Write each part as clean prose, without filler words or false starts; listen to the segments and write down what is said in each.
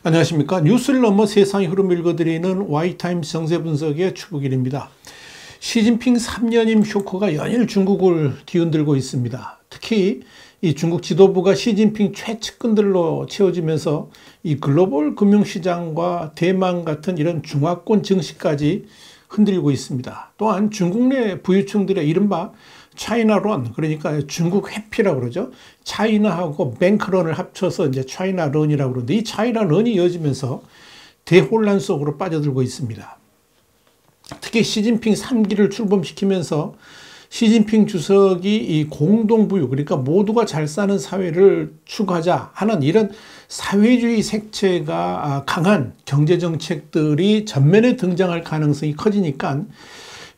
안녕하십니까. 뉴스를 넘어 세상의 흐름을 읽어드리는 와이타임스 정세분석의 추부길입니다. 시진핑 3년임 쇼크가 연일 중국을 뒤흔들고 있습니다. 특히 이 중국 지도부가 시진핑 최측근들로 채워지면서 이 글로벌 금융시장과 대만 같은 이런 중화권 증시까지 흔들리고 있습니다. 또한 중국 내 부유층들의 이른바 차이나론, 그러니까 중국 회피라고 그러죠. 차이나하고 뱅크런을 합쳐서 이제 차이나런이라고 그러는데, 이 차이나런이 이어지면서 대혼란 속으로 빠져들고 있습니다. 특히 시진핑 3기를 출범시키면서 시진핑 주석이 이 공동부유, 그러니까 모두가 잘 사는 사회를 추구하자 하는 이런 사회주의 색채가 강한 경제정책들이 전면에 등장할 가능성이 커지니까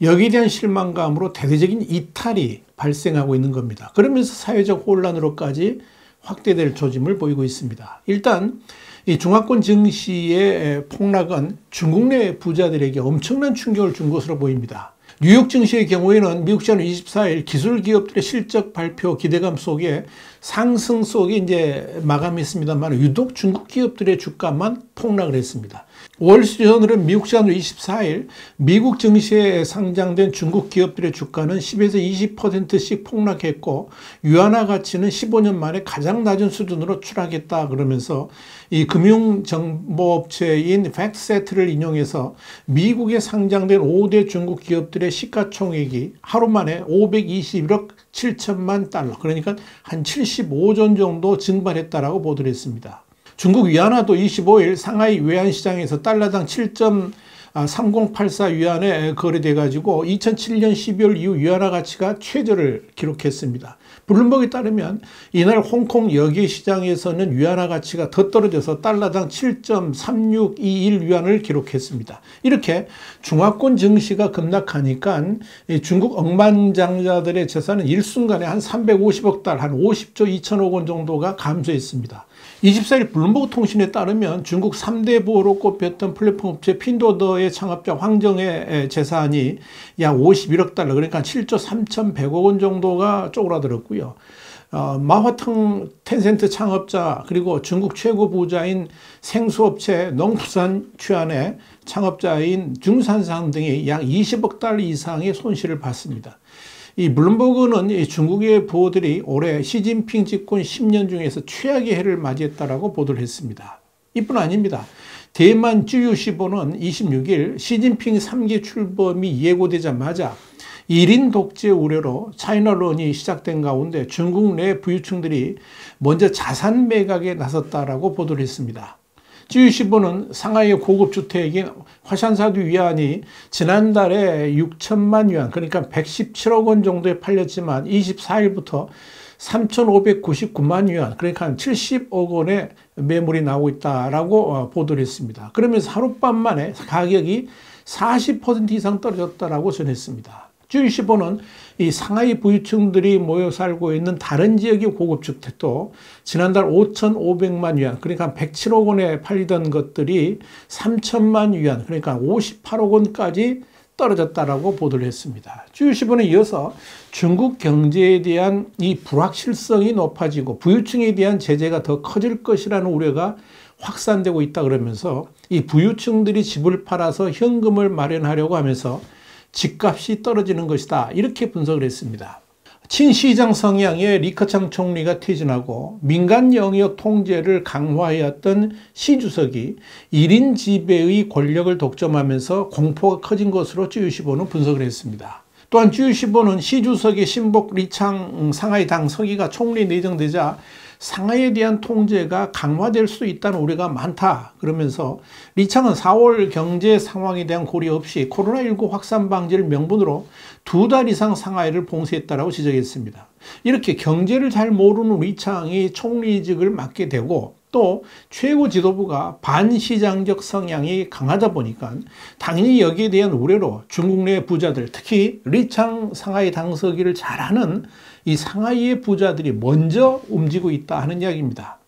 여기에 대한 실망감으로 대대적인 이탈이 발생하고 있는 겁니다. 그러면서 사회적 혼란으로까지 확대될 조짐을 보이고 있습니다. 일단 이 중화권 증시의 폭락은 중국 내 부자들에게 엄청난 충격을 준 것으로 보입니다. 뉴욕 증시의 경우에는 미국 시간 24일 기술 기업들의 실적 발표 기대감 속에 상승 속에 이제 마감했습니다만 유독 중국 기업들의 주가만 폭락을 했습니다. 월스트리트저널은 미국 시간으로 24일 미국 증시에 상장된 중국 기업들의 주가는 10에서 20%씩 폭락했고 위안화 가치는 15년 만에 가장 낮은 수준으로 추락했다 그러면서 이 금융정보업체인 팩트세트를 인용해서 미국에 상장된 5대 중국 기업들의 시가총액이 하루 만에 521억 7천만 달러, 그러니까 한 75조 정도 증발했다라고 보도를 했습니다. 중국 위안화도 25일 상하이 외환시장에서 달러당 7.3084 위안에 거래돼 가지고 2007년 12월 이후 위안화 가치가 최저를 기록했습니다. 블룸버그에 따르면 이날 홍콩 여객 시장에서는 위안화 가치가 더 떨어져서 달러당 7.3621 위안을 기록했습니다. 이렇게 중화권 증시가 급락하니까 중국 억만장자들의 재산은 일순간에 한 350억 달, 한 50조 2천억 원 정도가 감소했습니다. 24일 블룸버그 통신에 따르면 중국 3대 부호로 꼽혔던 플랫폼 업체 핀도더의 창업자 황정의 재산이 약 51억 달러, 그러니까 7조 3,100억 원 정도가 쪼그라들었고요. 마화腾텐센트 창업자, 그리고 중국 최고 부자인 생수업체 농푸산 취안의 창업자인 중산상 등이 약 20억 달러 이상의 손실을 봤습니다. 이 블룸버그는 중국의 부호들이 올해 시진핑 집권 10년 중에서 최악의 해를 맞이했다라고 보도를 했습니다. 이뿐 아닙니다. 대만 쯔유시보는 26일 시진핑 3기 출범이 예고되자마자 1인 독재 우려로 차이나론이 시작된 가운데 중국 내 부유층들이 먼저 자산 매각에 나섰다라고 보도를 했습니다. 쯔유시보는 상하이의 고급 주택인 화샨사두 위안이 지난달에 6천만 위안, 그러니까 117억 원 정도에 팔렸지만 24일부터 3,599만 위안, 그러니까 한 70억 원의 매물이 나오고 있다라고 보도를 했습니다. 그러면서 하룻밤 만에 가격이 40% 이상 떨어졌다라고 전했습니다. 쯔유시보는 이 상하이 부유층들이 모여 살고 있는 다른 지역의 고급 주택도 지난달 5,500만 위안, 그러니까 107억 원에 팔리던 것들이 3천만 위안, 그러니까 58억 원까지 떨어졌다라고 보도를 했습니다. 쯔유시보는 이어서 중국 경제에 대한 이 불확실성이 높아지고 부유층에 대한 제재가 더 커질 것이라는 우려가 확산되고 있다 그러면서 이 부유층들이 집을 팔아서 현금을 마련하려고 하면서 집값이 떨어지는 것이다, 이렇게 분석을 했습니다. 친시장 성향의 리커창 총리가 퇴진하고 민간 영역 통제를 강화해왔던 시 주석이 1인 지배의 권력을 독점하면서 공포가 커진 것으로 쯔유시보는 분석을 했습니다. 또한 쯔유시보는 시 주석의 신복 리창 상하이 당 서기가 총리 내정되자 상하이에 대한 통제가 강화될 수 있다는 우려가 많다 그러면서 리창은 4월 경제 상황에 대한 고려 없이 코로나19 확산 방지를 명분으로 2달 이상 상하이를 봉쇄했다라고 지적했습니다. 이렇게 경제를 잘 모르는 리창이 총리직을 맡게 되고 또 최고 지도부가 반시장적 성향이 강하다 보니까 당연히 여기에 대한 우려로 중국 내 부자들, 특히 리창 상하이 당서기를 잘하는 이 상하이의 부자들이 먼저 움직이고 있다 하는 이야기입니다.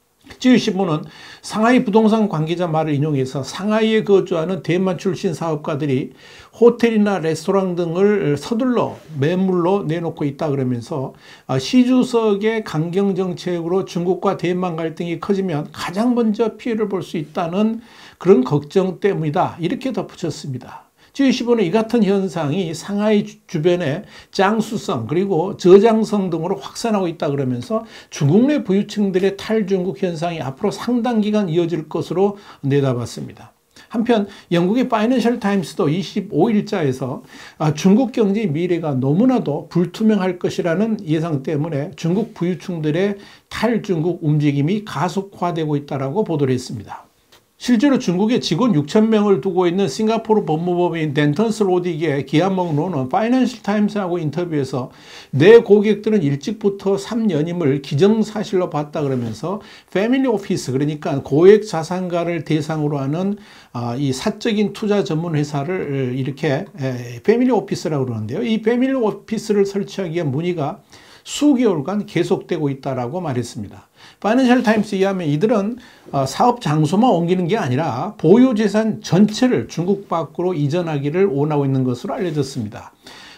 지읒신문은 상하이 부동산 관계자 말을 인용해서 상하이에 거주하는 대만 출신 사업가들이 호텔이나 레스토랑 등을 서둘러 매물로 내놓고 있다 그러면서 시 주석의 강경 정책으로 중국과 대만 갈등이 커지면 가장 먼저 피해를 볼 수 있다는 그런 걱정 때문이다. 이렇게 덧붙였습니다. 지읒신문은 이 같은 현상이 상하이 주변의 장수성 그리고 저장성 등으로 확산하고 있다 그러면서 중국 내 부유층들의 탈중국 현상이 앞으로 상당 기간 이어질 것으로 내다봤습니다. 한편 영국의 파이낸셜 타임스도 25일자에서 중국 경제의 미래가 너무나도 불투명할 것이라는 예상 때문에 중국 부유층들의 탈중국 움직임이 가속화되고 있다고 보도를 했습니다. 실제로 중국에 직원 6,000명을 두고 있는 싱가포르 법무법인 덴턴스 로딕의 기아멍 로는 파이낸셜 타임스하고 인터뷰에서 내 고객들은 일찍부터 3년임을 기정사실로 봤다 그러면서 패밀리 오피스 그러니까 고액 자산가를 대상으로 하는 이 사적인 투자 전문 회사를 이렇게 패밀리 오피스라고 그러는데요. 이 패밀리 오피스를 설치하기 위한 문의가 수개월간 계속되고 있다고 말했습니다. 파이낸셜 타임스에 의하면 이들은 사업 장소만 옮기는 게 아니라 보유재산 전체를 중국 밖으로 이전하기를 원하고 있는 것으로 알려졌습니다.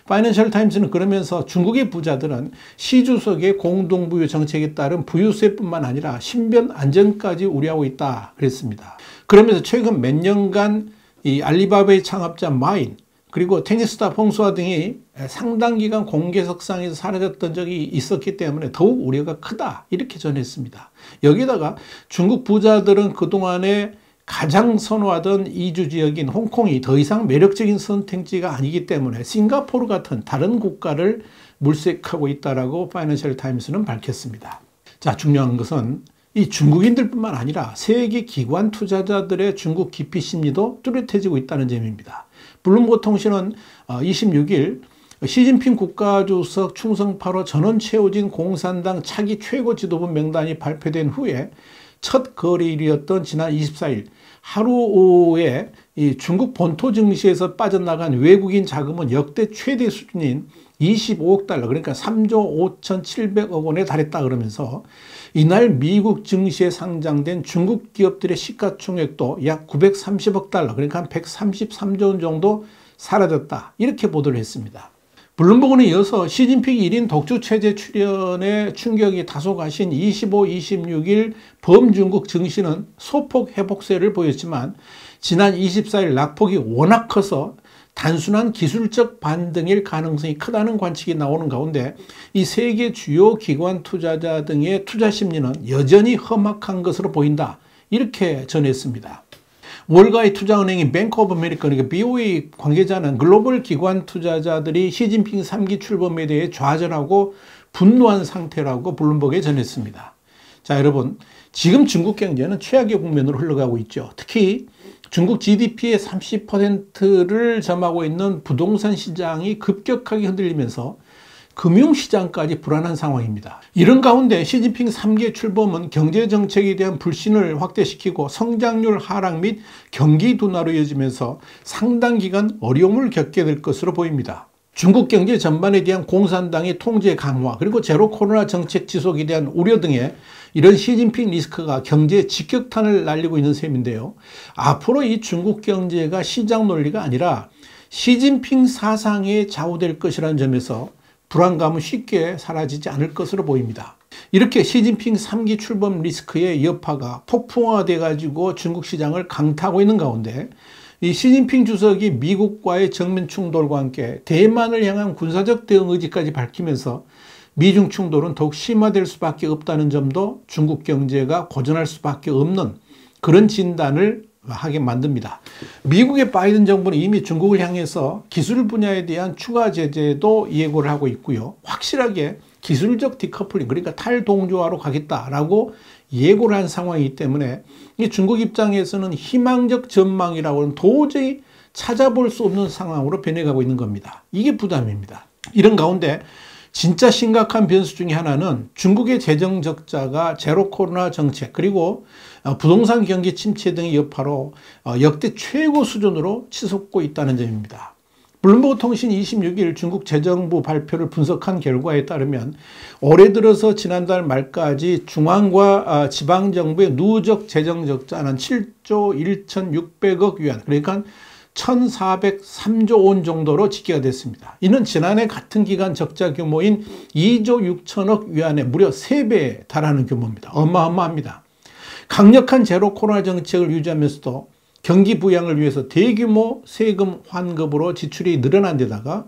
파이낸셜 타임스는 그러면서 중국의 부자들은 시 주석의 공동부유 정책에 따른 부유세뿐만 아니라 신변 안전까지 우려하고 있다 그랬습니다. 그러면서 최근 몇 년간 이 알리바바의 창업자 마인 그리고 테니스타 펑수아 등이 상당 기간 공개석상에서 사라졌던 적이 있었기 때문에 더욱 우려가 크다 이렇게 전했습니다. 여기다가 중국 부자들은 그동안에 가장 선호하던 이주 지역인 홍콩이 더 이상 매력적인 선택지가 아니기 때문에 싱가포르 같은 다른 국가를 물색하고 있다고 파이낸셜 타임스는 밝혔습니다. 자, 중요한 것은 이 중국인들뿐만 아니라 세계 기관 투자자들의 중국 기피 심리도 뚜렷해지고 있다는 점입니다. 블룸버그 통신은 26일 시진핑 국가주석 충성파로 전원 채워진 공산당 차기 최고 지도부 명단이 발표된 후에 첫 거래일이었던 지난 24일 하루에 이 중국 본토 증시에서 빠져나간 외국인 자금은 역대 최대 수준인 25억 달러 그러니까 3조 5,700억 원에 달했다 그러면서 이날 미국 증시에 상장된 중국 기업들의 시가총액도 약 930억 달러 그러니까 한 133조 원 정도 사라졌다 이렇게 보도를 했습니다. 블룸버그는 이어서 시진핑 1인 독주체제 출현에 충격이 다소 가신 25, 26일 범중국 증시는 소폭 회복세를 보였지만 지난 24일 낙폭이 워낙 커서 단순한 기술적 반등일 가능성이 크다는 관측이 나오는 가운데 이 세계 주요 기관 투자자 등의 투자 심리는 여전히 험악한 것으로 보인다 이렇게 전했습니다. 월가의 투자은행인 뱅크 오브 아메리카 그러니까 BOE 관계자는 글로벌 기관 투자자들이 시진핑 3기 출범에 대해 좌절하고 분노한 상태라고 블룸버그에 전했습니다. 자, 여러분 지금 중국 경제는 최악의 국면으로 흘러가고 있죠. 특히 중국 GDP의 30%를 점하고 있는 부동산 시장이 급격하게 흔들리면서 금융시장까지 불안한 상황입니다. 이런 가운데 시진핑 3기 출범은 경제정책에 대한 불신을 확대시키고 성장률 하락 및 경기 둔화로 이어지면서 상당 기간 어려움을 겪게 될 것으로 보입니다. 중국 경제 전반에 대한 공산당의 통제 강화 그리고 제로 코로나 정책 지속에 대한 우려 등의 이런 시진핑 리스크가 경제에 직격탄을 날리고 있는 셈인데요. 앞으로 이 중국 경제가 시장 논리가 아니라 시진핑 사상에 좌우될 것이라는 점에서 불안감은 쉽게 사라지지 않을 것으로 보입니다. 이렇게 시진핑 3기 출범 리스크의 여파가 폭풍화돼 가지고 중국 시장을 강타하고 있는 가운데 이 시진핑 주석이 미국과의 정면 충돌과 함께 대만을 향한 군사적 대응 의지까지 밝히면서 미중 충돌은 더욱 심화될 수밖에 없다는 점도 중국 경제가 고전할 수밖에 없는 그런 진단을 하게 만듭니다. 미국의 바이든 정부는 이미 중국을 향해서 기술 분야에 대한 추가 제재도 예고를 하고 있고요. 확실하게 기술적 디커플링 그러니까 탈동조화로 가겠다라고 예고를 한 상황이기 때문에 이 중국 입장에서는 희망적 전망이라고는 도저히 찾아볼 수 없는 상황으로 변해가고 있는 겁니다. 이게 부담입니다. 이런 가운데 진짜 심각한 변수 중에 하나는 중국의 재정 적자가 제로 코로나 정책 그리고 부동산 경기 침체 등의 여파로 역대 최고 수준으로 치솟고 있다는 점입니다. 블룸버그 통신이 26일 중국 재정부 발표를 분석한 결과에 따르면 올해 들어서 지난달 말까지 중앙과 지방정부의 누적 재정 적자는 7조 1,600억 위안, 그러니까 1,403조 원 정도로 집계가 됐습니다. 이는 지난해 같은 기간 적자 규모인 2조 6천억 위안의 무려 3배에 달하는 규모입니다. 어마어마합니다. 강력한 제로 코로나 정책을 유지하면서도 경기 부양을 위해서 대규모 세금 환급으로 지출이 늘어난 데다가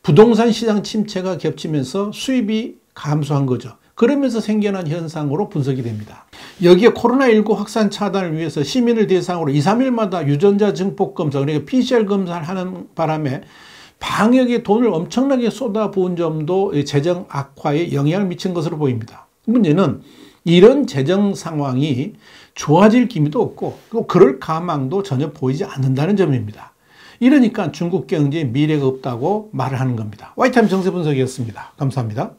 부동산 시장 침체가 겹치면서 수입이 감소한 거죠. 그러면서 생겨난 현상으로 분석이 됩니다. 여기에 코로나19 확산 차단을 위해서 시민을 대상으로 2, 3일마다 유전자 증폭 검사, 그러니까 PCR 검사를 하는 바람에 방역에 돈을 엄청나게 쏟아부은 점도 재정 악화에 영향을 미친 것으로 보입니다. 문제는 이런 재정 상황이 좋아질 기미도 없고 또 그럴 가망도 전혀 보이지 않는다는 점입니다. 이러니까 중국 경제에 미래가 없다고 말을 하는 겁니다. 와이타임 정세 분석이었습니다. 감사합니다.